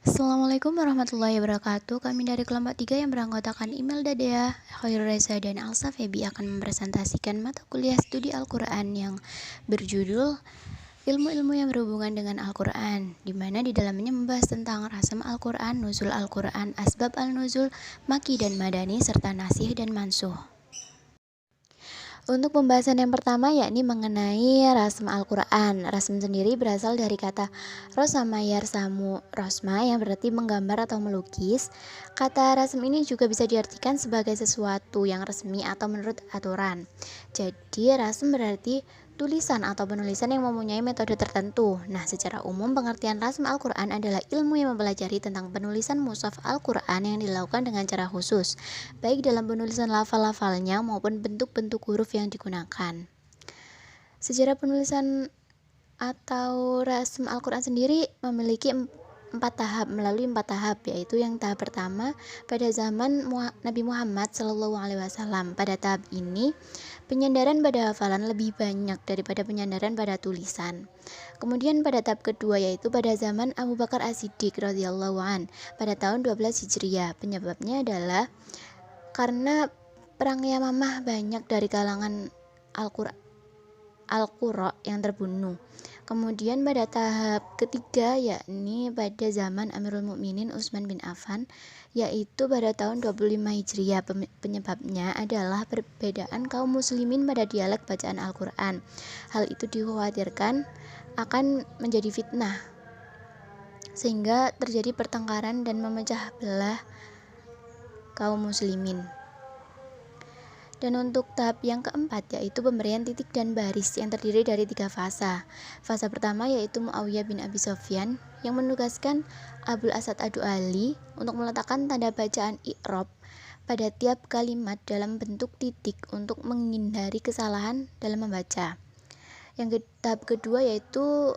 Assalamualaikum warahmatullahi wabarakatuh. Kami dari kelompok 3 yang beranggotakan Imelda Dea, Khairul Reza, dan Alsa Febi akan mempresentasikan mata kuliah studi Al-Quran yang berjudul Ilmu-ilmu yang berhubungan dengan Al-Quran, di mana di dalamnya membahas tentang rasam Al-Quran, nuzul Al-Quran, asbab al-nuzul, maki dan madani, serta nasih dan mansuh. Untuk pembahasan yang pertama yakni mengenai rasm Al-Quran. Rasm sendiri berasal dari kata rosama yarsamu rosma yang berarti menggambar atau melukis. Kata rasm ini juga bisa diartikan sebagai sesuatu yang resmi atau menurut aturan. Jadi rasm berarti tulisan atau penulisan yang mempunyai metode tertentu. Nah, secara umum pengertian rasm Al-Quran adalah ilmu yang mempelajari tentang penulisan mushaf Al-Quran yang dilakukan dengan cara khusus, baik dalam penulisan lafal-lafalnya maupun bentuk-bentuk huruf yang digunakan. Sejarah penulisan atau rasm Al-Quran sendiri memiliki melalui empat tahap, yaitu yang tahap pertama pada zaman Nabi Muhammad SAW. Pada tahap ini penyandaran pada hafalan lebih banyak daripada penyandaran pada tulisan. Kemudian pada tahap kedua yaitu pada zaman Abu Bakar As-Siddiq radhiyallahu an pada tahun 12 Hijriah. Penyebabnya adalah karena perang Yamamah banyak dari kalangan Al-Qura yang terbunuh. Kemudian pada tahap ketiga yakni pada zaman Amirul Mukminin Utsman bin Affan, yaitu pada tahun 25 Hijriah. Penyebabnya adalah perbedaan kaum muslimin pada dialek bacaan Al-Quran. Hal itu dikhawatirkan akan menjadi fitnah sehingga terjadi pertengkaran dan memecah belah kaum muslimin. Dan untuk tahap yang keempat yaitu pemberian titik dan baris yang terdiri dari 3 fasa. Fasa pertama yaitu Muawiyah bin Abi Sufyan yang menugaskan Abul Asad Ad-Du'ali untuk meletakkan tanda bacaan i'rab pada tiap kalimat dalam bentuk titik untuk menghindari kesalahan dalam membaca. Tahap kedua yaitu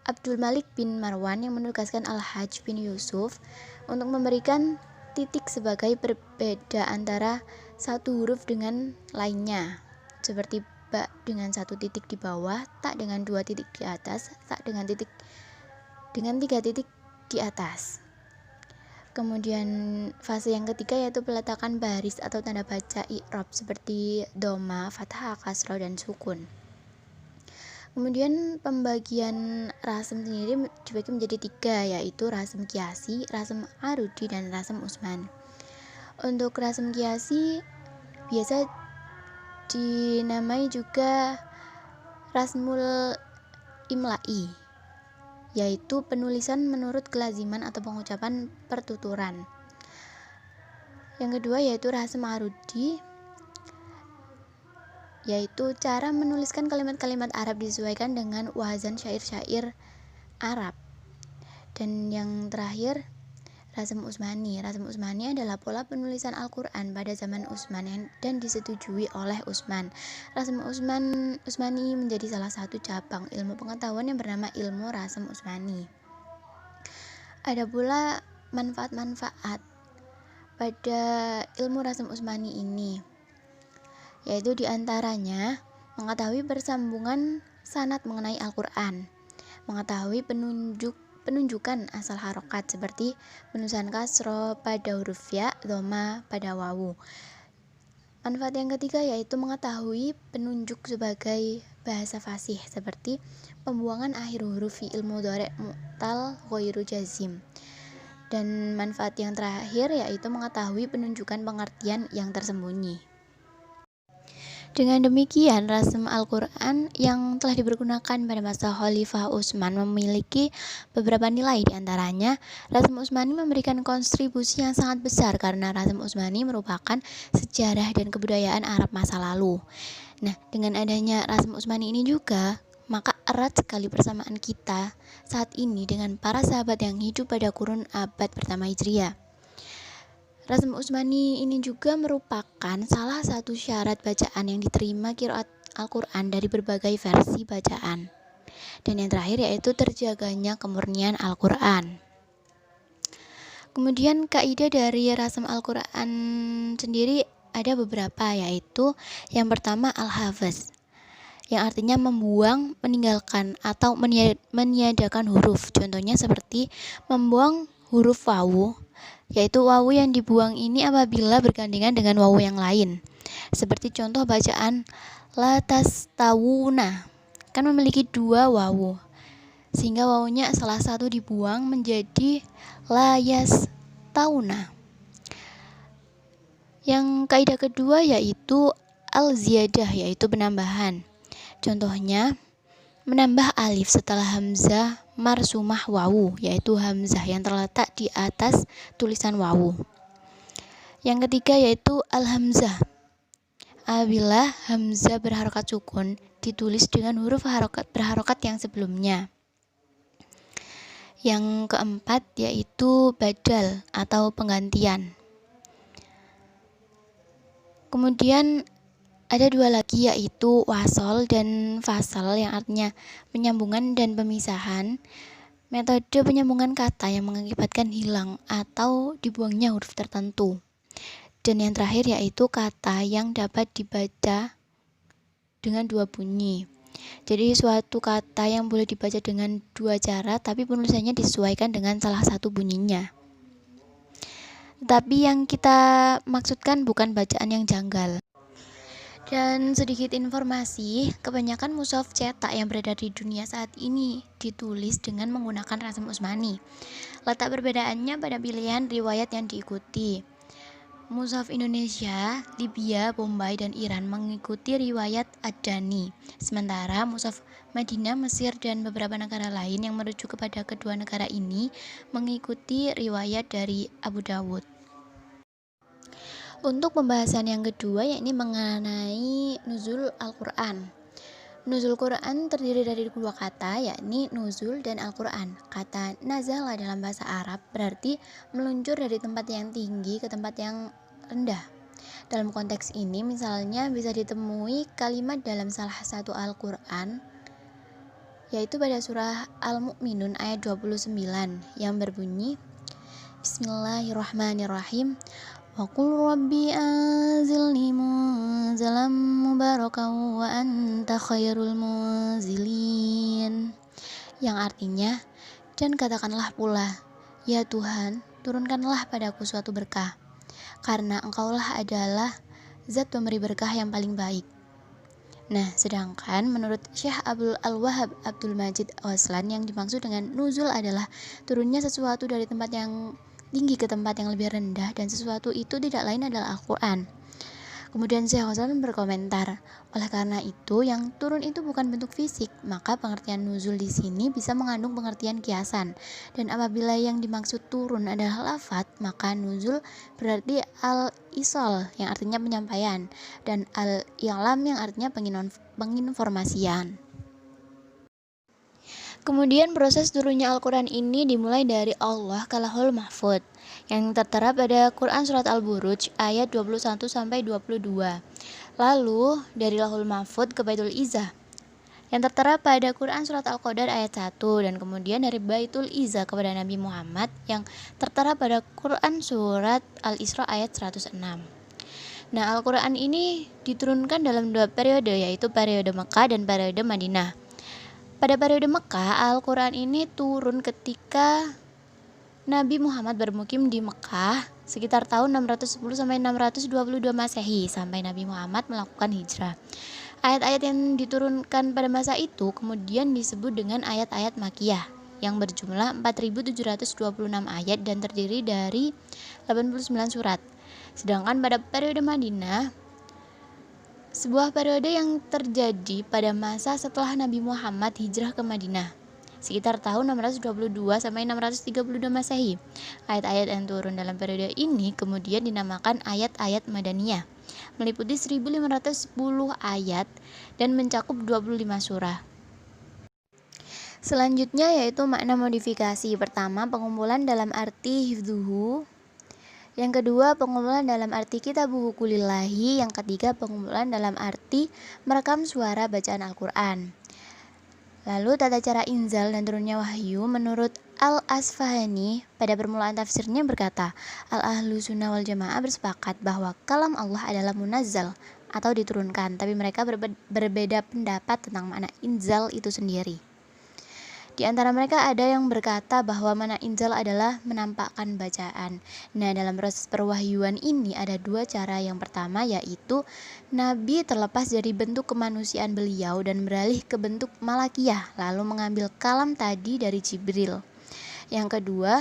Abdul Malik bin Marwan yang menugaskan Al-Hajj bin Yusuf untuk memberikan titik sebagai berbeda antara satu huruf dengan lainnya, seperti ba dengan 1 titik di bawah, tak dengan 2 titik di atas, tak dengan 3 titik di atas. Kemudian fase yang ketiga yaitu peletakan baris atau tanda baca i'rab seperti doma, fathah, kasroh, dan sukun. Kemudian pembagian rasm sendiri dibagi menjadi 3, yaitu rasm qiyasi, rasm arudi, dan rasm usman. Untuk rasm qiyasi biasa dinamai juga rasmul imla'i, yaitu penulisan menurut kelaziman atau pengucapan pertuturan. Yang kedua yaitu rasm arudi, yaitu cara menuliskan kalimat-kalimat Arab disesuaikan dengan wazan syair-syair Arab. Dan yang terakhir rasm Utsmani. Rasm Utsmani adalah pola penulisan Al-Quran pada zaman Utsman dan disetujui oleh Utsman. Rasm Utsmani menjadi salah satu cabang ilmu pengetahuan yang bernama ilmu rasm Utsmani. Ada pula manfaat-manfaat pada ilmu rasm Utsmani ini, yaitu diantaranya mengetahui persambungan sanad mengenai Al-Quran, mengetahui penunjukan asal harokat seperti penulisan kasro pada huruf ya, doma pada wawu. Manfaat yang ketiga yaitu mengetahui penunjuk sebagai bahasa fasih seperti pembuangan akhir huruf fi'il mudhari' mu'tal ghairu jazim. Dan manfaat yang terakhir yaitu mengetahui penunjukan pengertian yang tersembunyi. Dengan demikian, rasm Al-Quran yang telah dipergunakan pada masa Khalifah Utsman memiliki beberapa nilai. Di antaranya, rasm Utsmani memberikan kontribusi yang sangat besar karena rasm Utsmani merupakan sejarah dan kebudayaan Arab masa lalu. Nah, dengan adanya rasm Utsmani ini juga, maka erat sekali persamaan kita saat ini dengan para sahabat yang hidup pada kurun abad pertama Hijriah. Rasm Utsmani ini juga merupakan salah satu syarat bacaan yang diterima qiraat Al-Quran dari berbagai versi bacaan. Dan yang terakhir yaitu terjaganya kemurnian Al-Quran. Kemudian kaidah dari rasm Al-Quran sendiri ada beberapa, yaitu yang pertama al-hafaz, yang artinya membuang, meninggalkan, atau meniadakan huruf. Contohnya seperti membuang huruf wawu, yaitu wawu yang dibuang ini apabila bergandengan dengan wawu yang lain. Seperti contoh bacaan la tastawuna, kan memiliki dua wawu, sehingga wawunya salah satu dibuang menjadi la yastauna. Yang kaidah kedua yaitu al-ziyadah, yaitu penambahan. Contohnya menambah alif setelah hamzah marsumah wawu, yaitu hamzah yang terletak di atas tulisan wawu. Yang ketiga yaitu al-hamzah. Apabila hamzah berharokat sukun ditulis dengan huruf berharokat yang sebelumnya. Yang keempat yaitu badal atau penggantian. Kemudian ada dua lagi yaitu wasol dan fasal yang artinya penyambungan dan pemisahan. Metode penyambungan kata yang mengakibatkan hilang atau dibuangnya huruf tertentu. Dan yang terakhir yaitu kata yang dapat dibaca dengan dua bunyi. Jadi suatu kata yang boleh dibaca dengan dua cara tapi penulisannya disesuaikan dengan salah satu bunyinya. Tapi yang kita maksudkan bukan bacaan yang janggal. Dan sedikit informasi, kebanyakan mushaf cetak yang beredar di dunia saat ini ditulis dengan menggunakan Rasim Utsmani. Letak perbedaannya pada pilihan riwayat yang diikuti. Mushaf Indonesia, Libya, Bombay, dan Iran mengikuti riwayat Ad-Dani. Sementara mushaf Madinah, Mesir, dan beberapa negara lain yang merujuk kepada kedua negara ini mengikuti riwayat dari Abu Dawud. Untuk pembahasan yang kedua yakni mengenai nuzul Al-Quran. Nuzul Quran terdiri dari dua kata yakni nuzul dan Al-Quran. Kata nazala dalam bahasa Arab berarti meluncur dari tempat yang tinggi ke tempat yang rendah. Dalam konteks ini misalnya bisa ditemui kalimat dalam salah satu Al-Quran yaitu pada surah Al-Mu'minun ayat 29 yang berbunyi Bismillahirrahmanirrahim. Wa qul rabbi anzilni munzalan mubarakan wa anta khairul munzilin, yang artinya, dan katakanlah pula, ya Tuhan, turunkanlah padaku suatu berkah, karena engkaulah adalah zat pemberi berkah yang paling baik. Nah, sedangkan menurut Syekh Abdul Al-Wahhab Abdul Majid Waslan yang dimaksud dengan nuzul adalah turunnya sesuatu dari tempat yang tinggi ke tempat yang lebih rendah, dan sesuatu itu tidak lain adalah Al-Quran. Kemudian Syekh Waslan berkomentar, oleh karena itu yang turun itu bukan bentuk fisik, maka pengertian nuzul di sini bisa mengandung pengertian kiasan. Dan apabila yang dimaksud turun adalah lafadz, maka nuzul berarti al-isol yang artinya penyampaian, dan al-i'lam yang artinya penginformasian. Kemudian proses turunnya Al-Quran ini dimulai dari Allah ke Lauhul Mahfudz yang tertera pada Quran Surat Al-Buruj ayat 21-22. Lalu dari Lauhul Mahfudz ke Baitul Izzah yang tertera pada Quran Surat Al-Qadar ayat 1, dan kemudian dari Baitul Izzah kepada Nabi Muhammad yang tertera pada Quran Surat Al-Isra ayat 106. Nah, Al-Quran ini diturunkan dalam dua periode, yaitu periode Mekah dan periode Madinah. Pada periode Mekah, Al-Quran ini turun ketika Nabi Muhammad bermukim di Mekah sekitar tahun 610-622 Masehi sampai Nabi Muhammad melakukan hijrah. Ayat-ayat yang diturunkan pada masa itu kemudian disebut dengan ayat-ayat Makkiyah yang berjumlah 4.726 ayat dan terdiri dari 89 surat. Sedangkan pada periode Madinah, sebuah periode yang terjadi pada masa setelah Nabi Muhammad hijrah ke Madinah sekitar tahun 622 sampai 632 Masehi. Ayat-ayat yang turun dalam periode ini kemudian dinamakan ayat-ayat Madaniyah, meliputi 1510 ayat dan mencakup 25 surah. Selanjutnya yaitu makna modifikasi. Pertama, pengumpulan dalam arti hifdzuhu. Yang kedua, pengumpulan dalam arti kitabuhu kulillahi. Yang ketiga, pengumpulan dalam arti merekam suara bacaan Al-Quran. Lalu tata cara inzal dan turunnya wahyu menurut Al-Asfahani pada permulaan tafsirnya berkata, Al-Ahlu Sunnah wal Jamaah bersepakat bahwa kalam Allah adalah munazzal atau diturunkan, tapi mereka berbeda pendapat tentang makna inzal itu sendiri. Di antara mereka ada yang berkata bahwa makna inzal adalah menampakkan bacaan. Nah, dalam proses perwahyuan ini ada dua cara. Yang pertama yaitu Nabi terlepas dari bentuk kemanusiaan beliau dan beralih ke bentuk malakiyah, lalu mengambil kalam tadi dari Jibril. Yang kedua,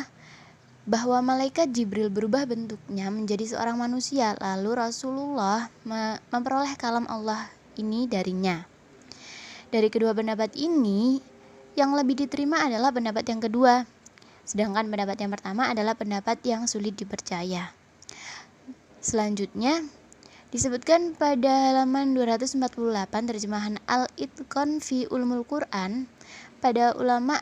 bahwa malaikat Jibril berubah bentuknya menjadi seorang manusia, lalu Rasulullah memperoleh kalam Allah ini darinya. Dari kedua pendapat ini, yang lebih diterima adalah pendapat yang kedua, sedangkan pendapat yang pertama adalah pendapat yang sulit dipercaya. Selanjutnya, disebutkan pada halaman 248 terjemahan Al-Itqan fi Ulumul Quran, para ulama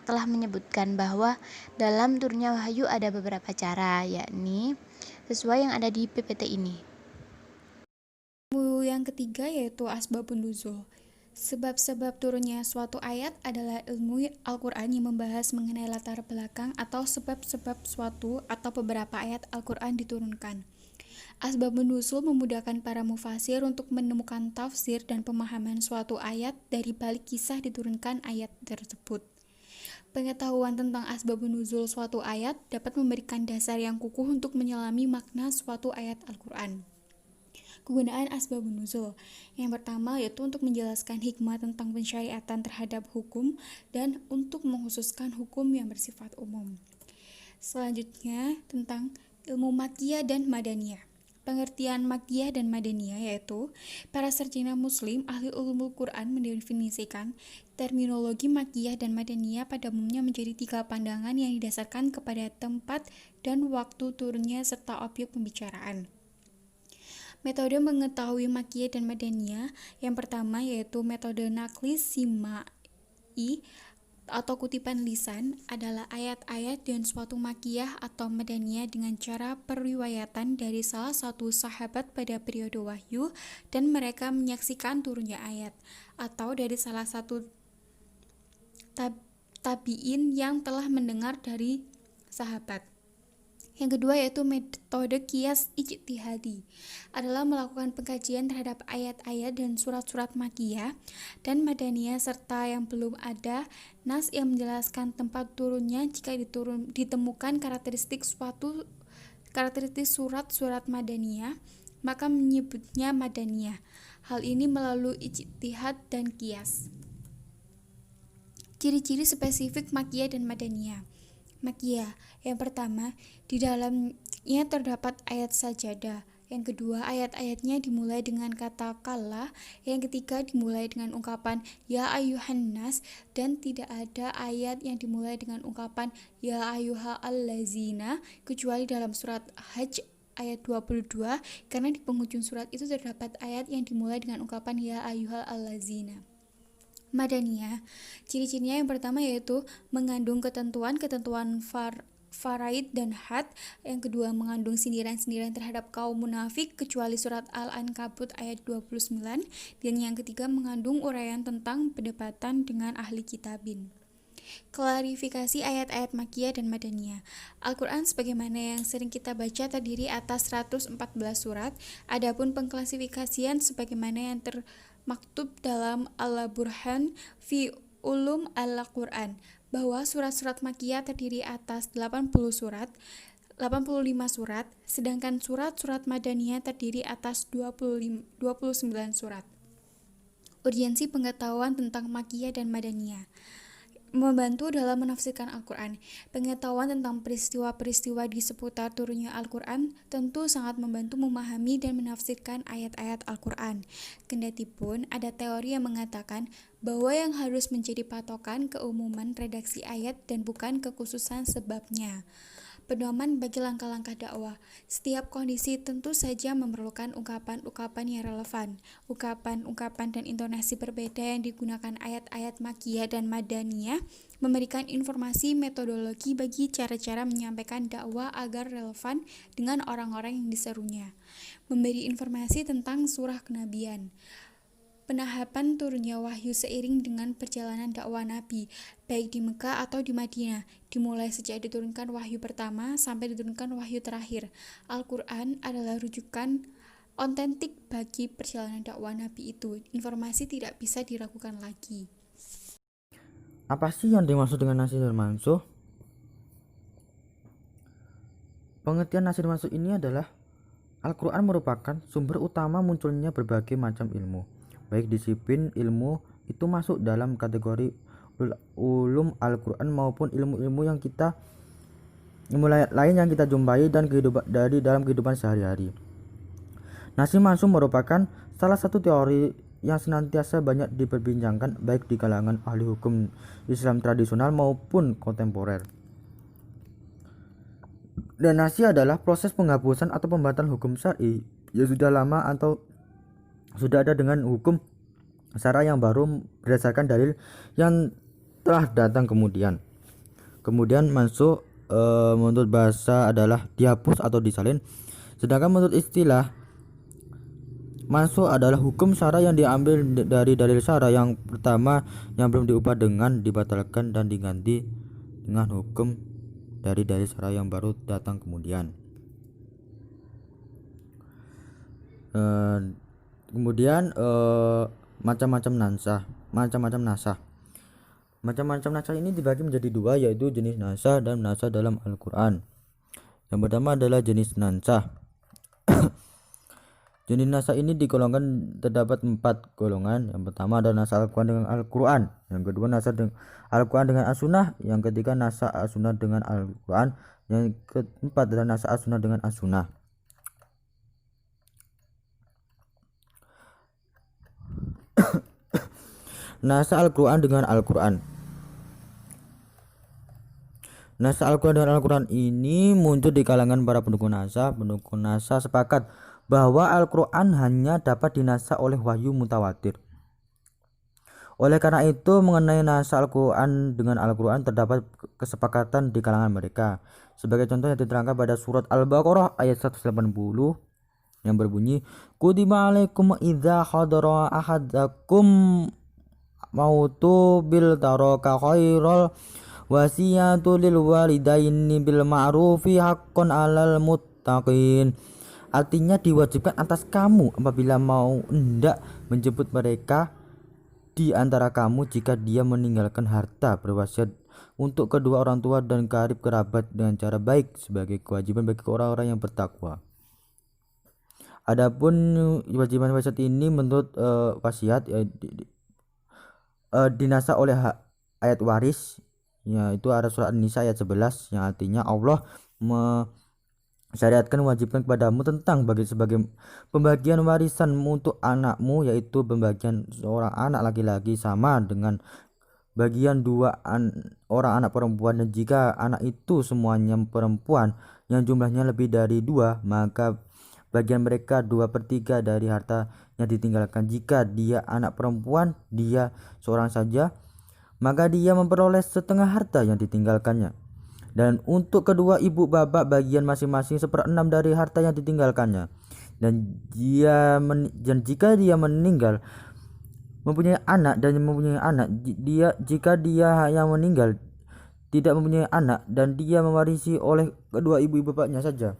telah menyebutkan bahwa dalam turunnya wahyu ada beberapa cara, yakni sesuai yang ada di PPT ini. Yang ketiga yaitu asbabun nuzul. Sebab-sebab turunnya suatu ayat adalah ilmu Al-Quran yang membahas mengenai latar belakang atau sebab-sebab suatu atau beberapa ayat Al-Quran diturunkan. Asbabun nuzul memudahkan para mufasir untuk menemukan tafsir dan pemahaman suatu ayat dari balik kisah diturunkan ayat tersebut. Pengetahuan tentang asbabun nuzul suatu ayat dapat memberikan dasar yang kukuh untuk menyelami makna suatu ayat Al-Quran. Kegunaan asbabun nuzul. Yang pertama yaitu untuk menjelaskan hikmah tentang pensyariatan terhadap hukum dan untuk mengkhususkan hukum yang bersifat umum. Selanjutnya tentang ilmu Makkiyah dan Madaniyah. Pengertian Makkiyah dan Madaniyah yaitu para sarjana muslim ahli ulumul Quran mendefinisikan terminologi Makkiyah dan Madaniyah pada umumnya menjadi tiga pandangan yang didasarkan kepada tempat dan waktu turunnya serta objek pembicaraan. Metode mengetahui Makkiyah dan Madaniyah yang pertama yaitu metode naklis simai atau kutipan lisan adalah ayat-ayat dan suatu Makkiyah atau Madaniyah dengan cara periwayatan dari salah satu sahabat pada periode wahyu dan mereka menyaksikan turunnya ayat, atau dari salah satu tabi'in yang telah mendengar dari sahabat. Yang kedua yaitu metode qiyas ijtihadi, adalah melakukan pengkajian terhadap ayat-ayat dan surat-surat Makkiyah dan Madaniyah serta yang belum ada nas yang menjelaskan tempat turunnya jika ditemukan karakteristik surat-surat Madaniyah, maka menyebutnya Madaniyah. Hal ini melalui ijtihad dan qiyas. Ciri-ciri spesifik Makkiyah dan Madaniyah. Makkiyah, yang pertama, di dalamnya terdapat ayat sajadah. Yang kedua, ayat-ayatnya dimulai dengan kata kalla. Yang ketiga, dimulai dengan ungkapan ya ayyuhan nas, dan tidak ada ayat yang dimulai dengan ungkapan ya ayyuha allazina kecuali dalam surat Hajj ayat 22, karena di penghujung surat itu terdapat ayat yang dimulai dengan ungkapan ya ayyuha allazina. Madaniyah, ciri-cirinya yang pertama yaitu mengandung ketentuan faraid dan had. Yang kedua, mengandung sindiran-sindiran terhadap kaum munafik kecuali surat Al-Ankabut ayat 29. Dan yang ketiga, mengandung uraian tentang perdebatan dengan ahli kitabin. Klarifikasi ayat-ayat Makkiyah dan Madaniyah. Al-Quran sebagaimana yang sering kita baca terdiri atas 114 surat. Adapun pengklasifikasian sebagaimana yang termaktub dalam Al-Burhan fi Ulum Al-Quran, bahwa surat-surat Makkiyah terdiri atas 85 surat, sedangkan surat-surat Madaniyah terdiri atas 29 surat. Urgensi pengetahuan tentang Makkiyah dan Madaniyah. Membantu dalam menafsirkan Al-Quran. Pengetahuan tentang peristiwa-peristiwa di seputar turunnya Al-Quran tentu sangat membantu memahami dan menafsirkan ayat-ayat Al-Quran. Kendatipun ada teori yang mengatakan bahwa yang harus menjadi patokan keumuman redaksi ayat dan bukan kekhususan sebabnya. Pedoman bagi langkah-langkah dakwah. Setiap kondisi tentu saja memerlukan ungkapan-ungkapan yang relevan. Ungkapan-ungkapan dan intonasi berbeda yang digunakan ayat-ayat Makkiyah dan Madaniyah memberikan informasi metodologi bagi cara-cara menyampaikan dakwah agar relevan dengan orang-orang yang diserunya. Memberi informasi tentang surah kenabian. Penahapan turunnya wahyu seiring dengan perjalanan dakwah Nabi, baik di Mekah atau di Madinah, dimulai sejak diturunkan wahyu pertama sampai diturunkan wahyu terakhir. Al-Quran adalah rujukan otentik bagi perjalanan dakwah Nabi itu. Informasi tidak bisa diragukan lagi. Apa sih yang dimaksud dengan nasikh dan mansukh? Pengertian nasikh dan mansukh ini adalah Al-Quran merupakan sumber utama munculnya berbagai macam ilmu. Baik disiplin ilmu itu masuk dalam kategori ulum Al-Quran maupun ilmu-ilmu yang kita lain yang kita jumpai dan dalam kehidupan sehari-hari. Nasikh mansukh merupakan salah satu teori yang senantiasa banyak diperbincangkan baik di kalangan ahli hukum Islam tradisional maupun kontemporer. Dan nasikh adalah proses penghapusan atau pembatalan hukum syar'i yang sudah lama atau sudah ada dengan hukum syara yang baru berdasarkan dalil yang telah datang kemudian. Kemudian mansukh menurut bahasa adalah dihapus atau disalin, sedangkan menurut istilah mansukh adalah hukum syara yang diambil dari dalil syara yang pertama yang belum diubah dengan dibatalkan dan diganti dengan hukum dari dalil syara yang baru datang kemudian. Kemudian macam-macam nasakh. Macam-macam nasakh ini dibagi menjadi dua, yaitu jenis nasakh dan nasakh dalam Al-Quran. Yang pertama adalah jenis nasakh. Jenis nasakh ini digolongkan terdapat 4 golongan. Yang pertama adalah nasakh Al-Quran dengan Al-Quran. Yang kedua nasakh Al-Quran dengan As-Sunnah. Yang ketiga nasakh As-Sunnah dengan Al-Quran. Yang keempat adalah nasakh As-Sunnah dengan As-Sunnah. Nasakh Al-Quran dengan Al-Quran. Nasakh Al-Quran dengan Al-Quran ini muncul di kalangan para pendukung nasakh. Pendukung nasakh sepakat bahwa Al-Quran hanya dapat dinasakh oleh wahyu mutawatir. Oleh karena itu, mengenai nasakh Al-Quran dengan Al-Quran terdapat kesepakatan di kalangan mereka. Sebagai contoh yang diterangkan pada surat Al-Baqarah ayat 180 yang berbunyi, Kutiba alaikum idza hadara ahadakum mautu bil taraka khairal wasiyatu lil walidaini bil ma'rufi haqqan 'alal muttaqin. Artinya diwajibkan atas kamu apabila mau hendak menjemput mereka di antara kamu jika dia meninggalkan harta berwasiat untuk kedua orang tua dan karib kerabat dengan cara baik sebagai kewajiban bagi orang-orang yang bertakwa. Adapun kewajiban wasiat ini menurut wasiat dinasakh oleh ayat waris, yaitu ada surat An-Nisa ayat 11 yang artinya Allah syariatkan wajibkan kepadamu tentang sebagai pembagian warisan untuk anakmu, yaitu pembagian seorang anak laki-laki sama dengan bagian dua orang anak perempuan, dan jika anak itu semuanya perempuan yang jumlahnya lebih dari 2, maka bagian mereka 2/3 dari harta yang ditinggalkan. Jika dia anak perempuan, dia seorang saja, maka dia memperoleh setengah harta yang ditinggalkannya. Dan untuk kedua ibu bapak bagian masing-masing 1/6 dari harta yang ditinggalkannya. Dan jika dia meninggal mempunyai anak jika dia yang meninggal tidak mempunyai anak dan dia mewarisi oleh kedua ibu bapaknya saja,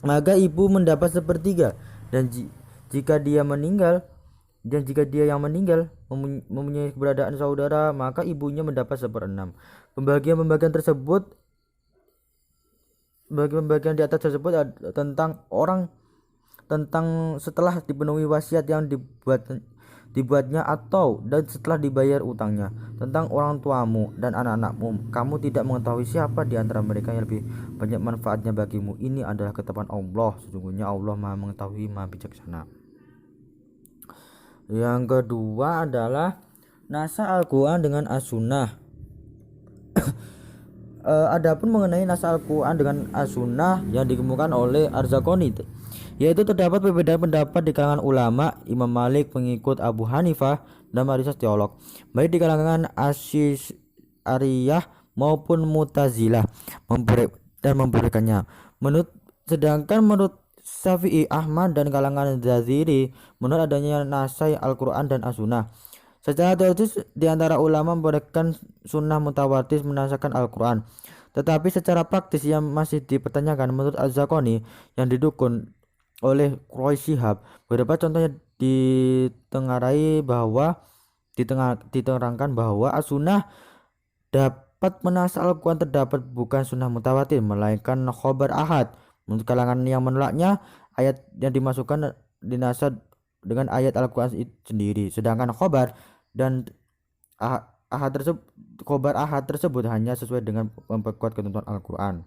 maka ibu mendapat 1/3. Dan jika dia yang meninggal mempunyai keberadaan saudara, maka ibunya mendapat 1/6. Pembagian tersebut, pembagian di atas tersebut tentang setelah dipenuhi wasiat yang dibuatnya atau dan setelah dibayar utangnya. Tentang orang tuamu dan anak-anakmu, kamu tidak mengetahui siapa di antara mereka yang lebih banyak manfaatnya bagimu. Ini adalah ketetapan Allah. Sesungguhnya Allah Maha mengetahui, Maha bijaksana. Yang kedua adalah nasakh Al-Quran dengan As-Sunnah. Adapun mengenai nasakh Al-Quran dengan As-Sunnah yang dikemukakan oleh Arzaqani, yaitu terdapat perbedaan pendapat di kalangan ulama. Imam Malik pengikut Abu Hanifah dan mayoritas teolog baik di kalangan Asy'ariyah maupun Mu'tazilah membolehkannya. Sedangkan menurut Syafi'i, Ahmad dan kalangan Zahiri menurut adanya nasakh Al-Quran dan As-Sunnah. Secara teoritis di antara ulama membolehkan sunnah mutawatir menasakhkan Al-Quran, tetapi secara praktis yang masih dipertanyakan. Menurut Az-Zakoni yang didukun oleh Quraisy Shihab. Beberapa contohnya diterangkan bahwa as-sunnah dapat menasah Al-Quran terdapat bukan sunnah mutawatir melainkan khobar ahad. Menurut kalangan yang menolaknya, ayat yang dimasukkan dinasah dengan ayat Al-Quran sendiri, sedangkan khobar dan khobar ahad tersebut hanya sesuai dengan memperkuat ketentuan Al-Quran.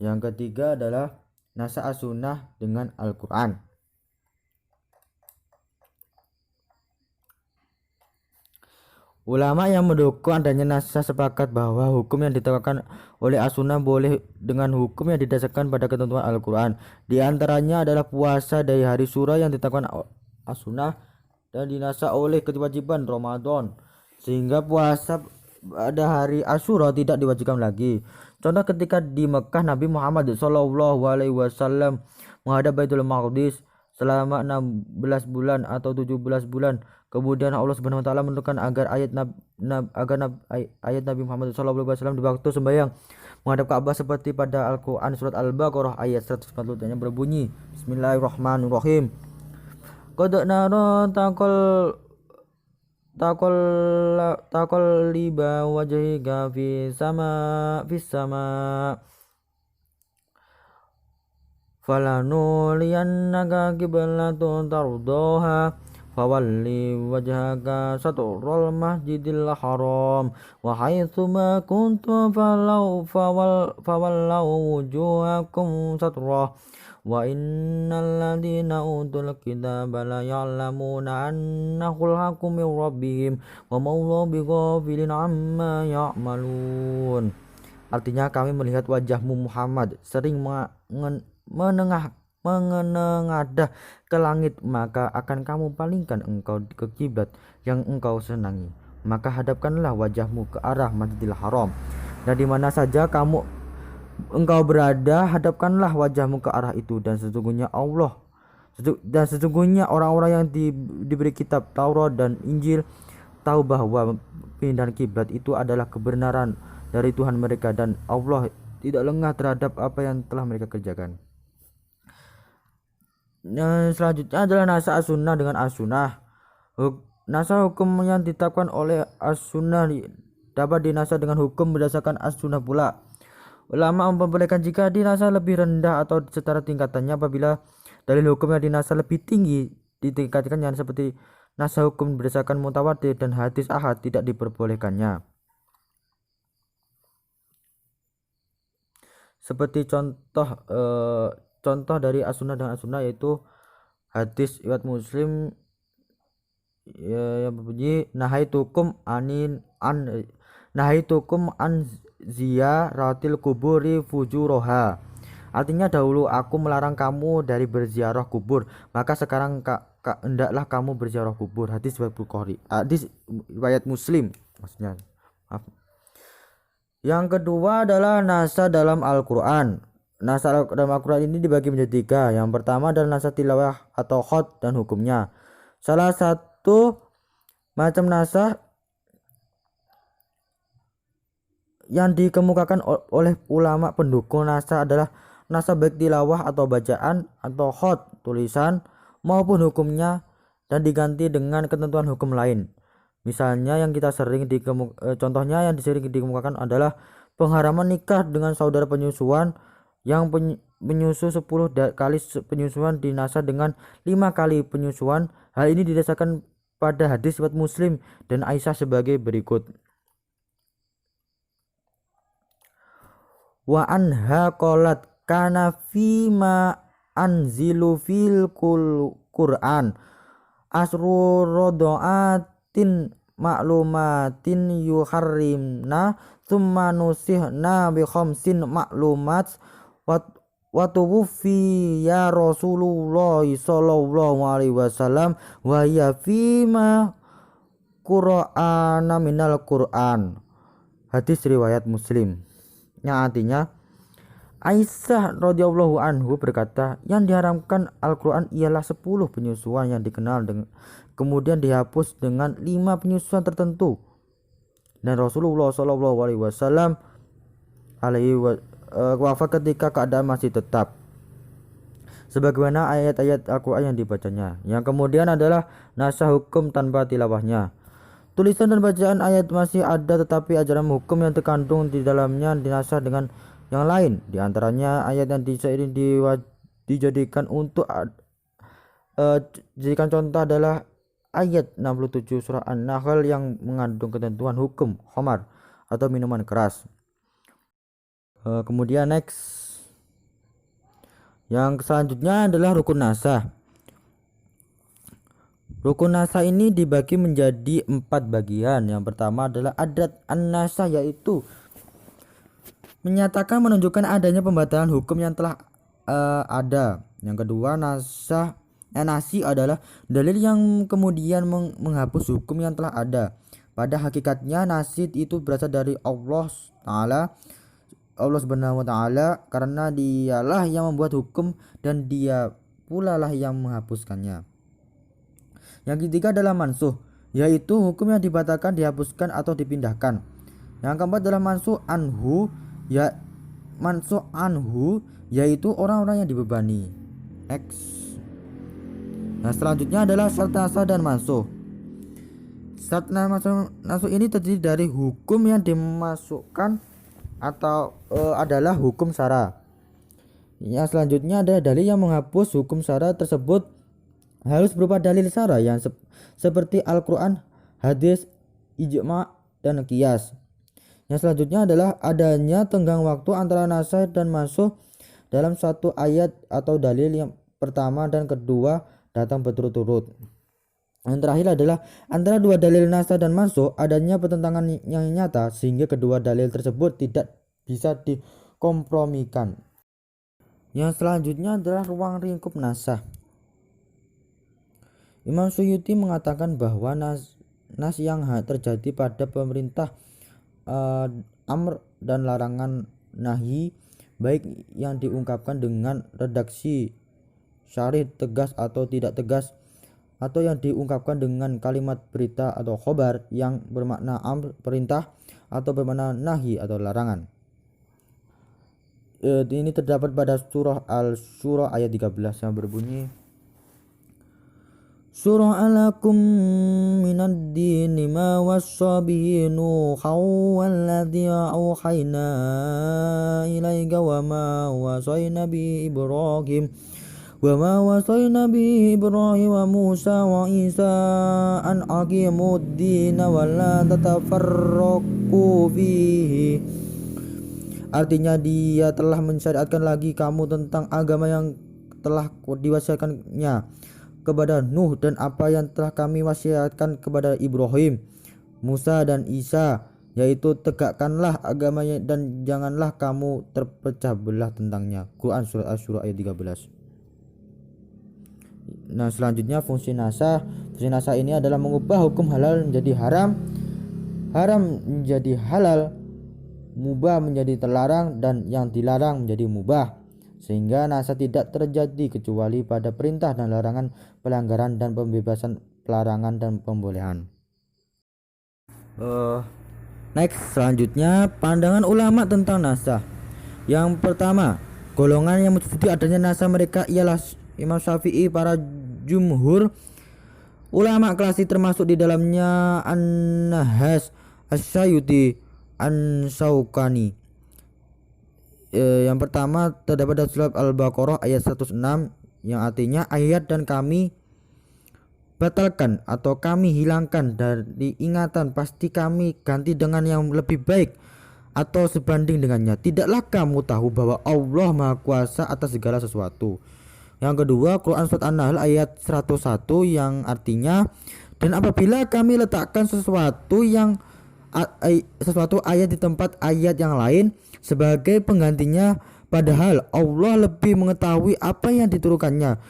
Yang ketiga adalah nasah as-sunnah dengan Al-Quran. Ulama yang mendukung adanya nasah sepakat bahwa hukum yang ditegakkan oleh as-sunnah boleh dengan hukum yang didasarkan pada ketentuan Al-Quran. Di antaranya adalah puasa dari hari Syura yang ditegakkan as-sunnah dan dinasah oleh kewajiban Ramadan, sehingga puasa pada hari Asyura tidak diwajibkan lagi. Contoh ketika di Mekah, Nabi Muhammad SAW menghadap Baitul Maqdis selama 16 bulan atau 17 bulan. Kemudian Allah Subhanahu wa taala menentukan agar ayat Nabi Muhammad SAW di waktu sembahyang menghadap Ka'bah seperti pada Al-Qur'an surat Al-Baqarah ayat 140 yang berbunyi Bismillahirrahmanirrahim. Qad nara taqalliba wajhika fis sama falanuliyannaka qiblatan tardaha fawalli wajhaka satrul masjidil haram wa haitsu ma kuntum fawallau wujuhakum satrah wa innal ladina utul kitaba la ya'lamuna annahul haqqu min rabbihim wa ma'allahu bighafilin amma ya'malun. Artinya, kami melihat wajahmu Muhammad sering menengadah ke langit, maka akan kamu palingkan engkau ke kiblat yang engkau senangi. Maka hadapkanlah wajahmu ke arah Masjidil Haram, dan di mana saja engkau berada, hadapkanlah wajahmu ke arah itu, dan sesungguhnya orang-orang yang diberi kitab Taurat dan Injil tahu bahwa pindahan kiblat itu adalah kebenaran dari Tuhan mereka, dan Allah tidak lengah terhadap apa yang telah mereka kerjakan. Selanjutnya adalah nasah as-sunnah dengan as-sunnah. Nasah hukum yang ditetapkan oleh as-sunnah dapat dinasah dengan hukum berdasarkan as-sunnah pula. Ulama memperbolehkan jika dinasah lebih rendah atau setara tingkatannya apabila dalil hukum yang dinasah lebih tinggi ditingkatkannya, seperti nasah hukum berdasarkan mutawatir dan hadis ahad tidak diperbolehkannya. Seperti contoh dari as-sunnah dan as-sunnah yaitu hadis riwayat Muslim yang berbunyi nahaitukum an ziyaratil kuburi fujuroha. Artinya, dahulu aku melarang kamu dari berziarah kubur, maka sekarang hendaklah kamu berziarah kubur. Hadis riwayat Bukhari, hadis riwayat Muslim maksudnya. Maaf. Yang kedua adalah nasah dalam Al-Quran. Nasah dalam Al-Quran ini dibagi menjadi 3. Yang pertama adalah nasah tilawah atau khot dan hukumnya. Salah satu macam nasah yang dikemukakan oleh ulama pendukung nasah adalah nasah baik tilawah atau bacaan atau khot tulisan maupun hukumnya, dan diganti dengan ketentuan hukum lain. Misalnya contohnya yang sering dikemukakan adalah pengharaman nikah dengan saudara penyusuan yang menyusu 10 kali penyusuan dinasah dengan 5 kali penyusuan. Hal ini didasarkan pada hadis riwayat Muslim dan Aisyah sebagai berikut. Wa anha qalat kana fima anzilu fil Qur'an asru rodoatin maklumatin yuharrimna thumma nusihna bi khamsin maklumat wa tuwfi ya Rasulullah sallallahu alaihi wasallam wa ya fima Qur'ana minal Qur'an. Hadis riwayat Muslim. Yang artinya, Aisyah radhiyallahu anhu berkata, yang diharamkan Al-Quran ialah 10 penyusuan yang dikenal kemudian dihapus dengan 5 penyusuan tertentu, dan Rasulullah sallallahu alaihi wasallam wafat ketika keadaan masih tetap. sebagaimana ayat-ayat Al-Quran yang dibacanya. Yang kemudian adalah nasah hukum tanpa tilawahnya. Tulisan dan bacaan ayat masih ada, tetapi ajaran hukum yang terkandung di dalamnya dinasah dengan yang lain. Di antaranya ayat yang dijadikan untuk jadikan contoh adalah ayat 67 surah An-Nahl yang mengandung ketentuan hukum khamar atau minuman keras. Kemudian next, yang selanjutnya adalah rukun nasah. Rukun nasah ini dibagi menjadi 4 bagian. Yang pertama adalah adat an-nasah, yaitu menyatakan menunjukkan adanya pembatalan hukum yang telah ada. Yang kedua, nasi adalah dalil yang kemudian menghapus hukum yang telah ada. Pada hakikatnya nasi itu berasal dari Allah Subhanahu wa taala, karena dialah yang membuat hukum dan dia pula lah yang menghapuskannya. Yang ketiga adalah mansuh, yaitu hukum yang dibatalkan, dihapuskan atau dipindahkan. Yang keempat adalah mansuh anhu, yaitu orang-orang yang dibebani. X. Nah, selanjutnya adalah syarat nasah dan mansuh. Syarat nasah ini terdiri dari hukum yang dimasukkan atau adalah hukum syara. Yang selanjutnya adalah dalil yang menghapus hukum syara tersebut harus berupa dalil syara yang seperti Al-Quran, hadis, ijma, dan qiyas. Yang selanjutnya adalah adanya tenggang waktu antara nasah dan mansuh dalam satu ayat atau dalil yang pertama dan kedua datang berturut-turut. Yang terakhir adalah antara dua dalil nasah dan mansuh adanya pertentangan yang nyata sehingga kedua dalil tersebut tidak bisa dikompromikan. Yang selanjutnya adalah ruang lingkup nasah. Imam Suyuti mengatakan bahwa nas yang terjadi pada pemerintah amr dan larangan nahi, baik yang diungkapkan dengan redaksi syarih tegas atau tidak tegas, atau yang diungkapkan dengan kalimat berita atau khobar yang bermakna amr perintah atau bermakna nahi atau larangan. Ini terdapat pada surah Al-Syura ayat 13 yang berbunyi, Surah alakum minad dini ma wassa bihi nuhan walladhi awhayna ilaika wa ma wasayna bi Ibrahim wa Musa wa Isa an aqimud dina wa la tatafarraqu fihi. Artinya dia telah mensyariatkan lagi kamu tentang agama yang telah diwasiatkannya kepada Nuh dan apa yang telah kami wasiatkan kepada Ibrahim, Musa dan Isa, yaitu tegakkanlah agamanya dan janganlah kamu terpecah belah tentangnya. Quran surah Asy-Syura ayat 13. Nah, selanjutnya fungsi nasah. Fungsi nasah ini adalah mengubah hukum halal menjadi haram, haram menjadi halal, mubah menjadi terlarang, dan yang dilarang menjadi mubah, sehingga nasah tidak terjadi kecuali pada perintah dan larangan, pelanggaran dan pembebasan, pelarangan dan pembolehan. Next, selanjutnya pandangan ulama tentang nasah. Yang pertama, golongan yang menyetujui adanya nasah mereka ialah Imam Syafi'i, para jumhur ulama klasik termasuk di dalamnya An-Nahas, Asy-Syuuti, An-Syaukani. Yang pertama terdapat dalam surat Al-Baqarah ayat 106 yang artinya ayat dan kami batalkan atau kami hilangkan dari ingatan, pasti kami ganti dengan yang lebih baik atau sebanding dengannya. Tidaklah kamu tahu bahwa Allah Maha Kuasa atas segala sesuatu. Yang kedua, Quran surat An-Nahl ayat 101 yang artinya dan apabila kami letakkan sesuatu ayat di tempat ayat yang lain sebagai penggantinya, padahal Allah lebih mengetahui apa yang diturunkannya.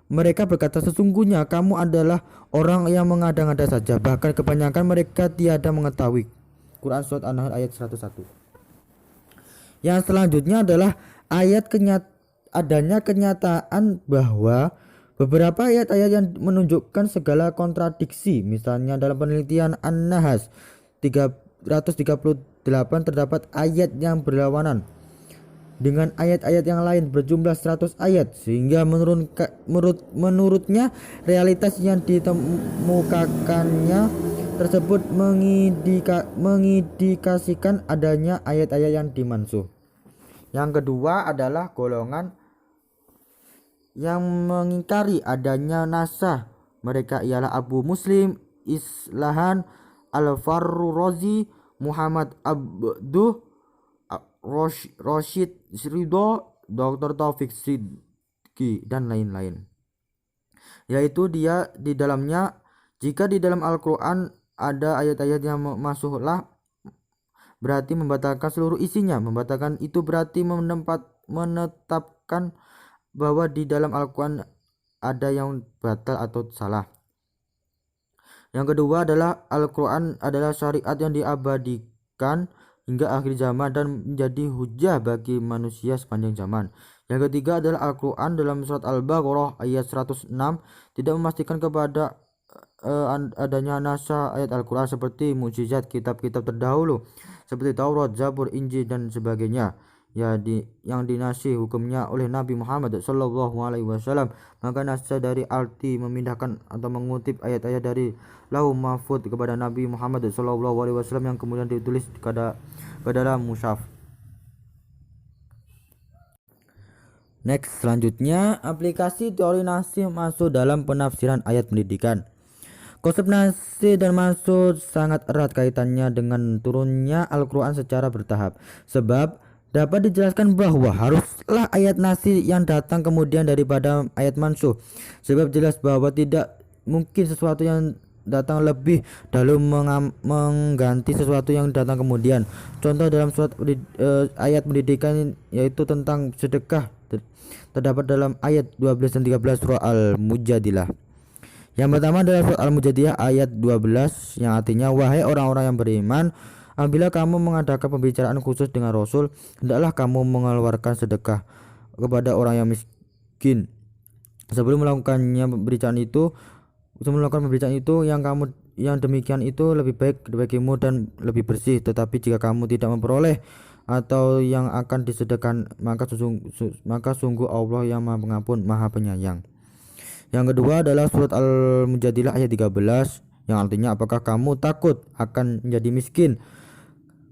Mereka berkata, sesungguhnya kamu adalah orang yang mengada-ngada saja, bahkan kebanyakan mereka tiada mengetahui. Quran surat An-Nahl ayat 101. Yang selanjutnya adalah adanya kenyataan bahwa beberapa ayat-ayat yang menunjukkan segala kontradiksi. Misalnya dalam penelitian An-Nahas 338 terdapat ayat yang berlawanan. dengan ayat-ayat yang lain berjumlah 100 ayat, sehingga menurutnya realitas yang ditemukannya tersebut mengindikasikan adanya ayat-ayat yang dimansuh. Yang kedua adalah golongan yang mengingkari adanya nasakh. Mereka ialah Abu Muslim Islahan Al-Farrozi, Muhammad Abduh Rashid Ridho, Dr. Taufik Sidki, dan lain-lain. Yaitu dia di dalamnya, jika di dalam Al-Quran ada ayat-ayat yang masuklah, berarti membatalkan seluruh isinya. Membatalkan itu berarti menetapkan bahwa di dalam Al-Quran ada yang batal atau salah. Yang kedua adalah Al-Quran adalah syariat yang diabadikan hingga akhir zaman dan menjadi hujah bagi manusia sepanjang zaman. Yang ketiga adalah Al-Quran dalam surat Al-Baqarah ayat 106 tidak memastikan kepada adanya nasakh ayat Al-Quran seperti mukjizat kitab-kitab terdahulu seperti Taurat, Zabur, Injil, dan sebagainya yang dinasih hukumnya oleh Nabi Muhammad SAW. Maka nasakh dari arti memindahkan atau mengutip ayat-ayat dari Lauh Mahfuz kepada Nabi Muhammad SAW yang kemudian ditulis ke dalam mushaf. Next, selanjutnya aplikasi teori nasih masuk dalam penafsiran ayat pendidikan. Konsep nasih dan masuk sangat erat kaitannya dengan turunnya Al-Quran secara bertahap, sebab dapat dijelaskan bahwa haruslah ayat nasih yang datang kemudian daripada ayat mansuh, sebab jelas bahwa tidak mungkin sesuatu yang datang lebih dahulu mengganti sesuatu yang datang kemudian. Contoh dalam surat ayat pendidikan yaitu tentang sedekah terdapat dalam ayat 12 dan 13 surah Al-Mujadilah. Yang pertama adalah surat Al-Mujadilah ayat 12 yang artinya, wahai orang-orang yang beriman, apabila kamu mengadakan pembicaraan khusus dengan Rasul, hendaklah kamu mengeluarkan sedekah kepada orang yang miskin. Sebelum melakukan pembicaraan itu, yang demikian itu lebih baik bagimu dan lebih bersih. Tetapi jika kamu tidak memperoleh atau yang akan disedekahkan, maka sungguh Allah yang Maha Pengampun, Maha Penyayang. Yang kedua adalah surat Al-Mujadilah ayat 13 yang artinya, apakah kamu takut akan menjadi miskin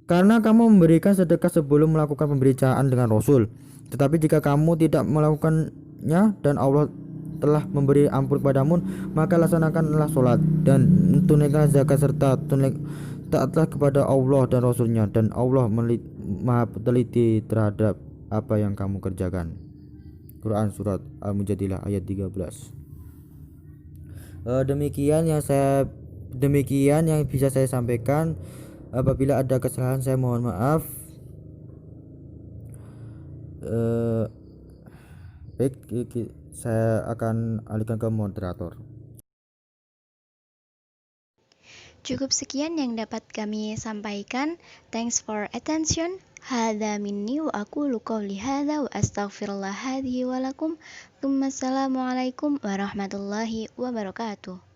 karena kamu memberikan sedekah sebelum melakukan pembicaraan dengan Rasul? Tetapi jika kamu tidak melakukannya dan Allah telah memberi ampun kepadamu, maka laksanakanlah sholat dan tunaikanlah zakat serta taatlah kepada Allah dan Rasulnya, dan Allah Maha teliti terhadap apa yang kamu kerjakan. Quran surat Al-Mujadilah ayat 13. Demikian yang bisa saya sampaikan. Apabila ada kesalahan saya mohon maaf. Baik, saya akan alihkan ke moderator. Cukup sekian yang dapat kami sampaikan. Thanks for attention. Hadza minni wa aqulu qouli hadza wa astaghfirullah hadhihi wa lakum. Assalamualaikum warahmatullahi wabarakatuh.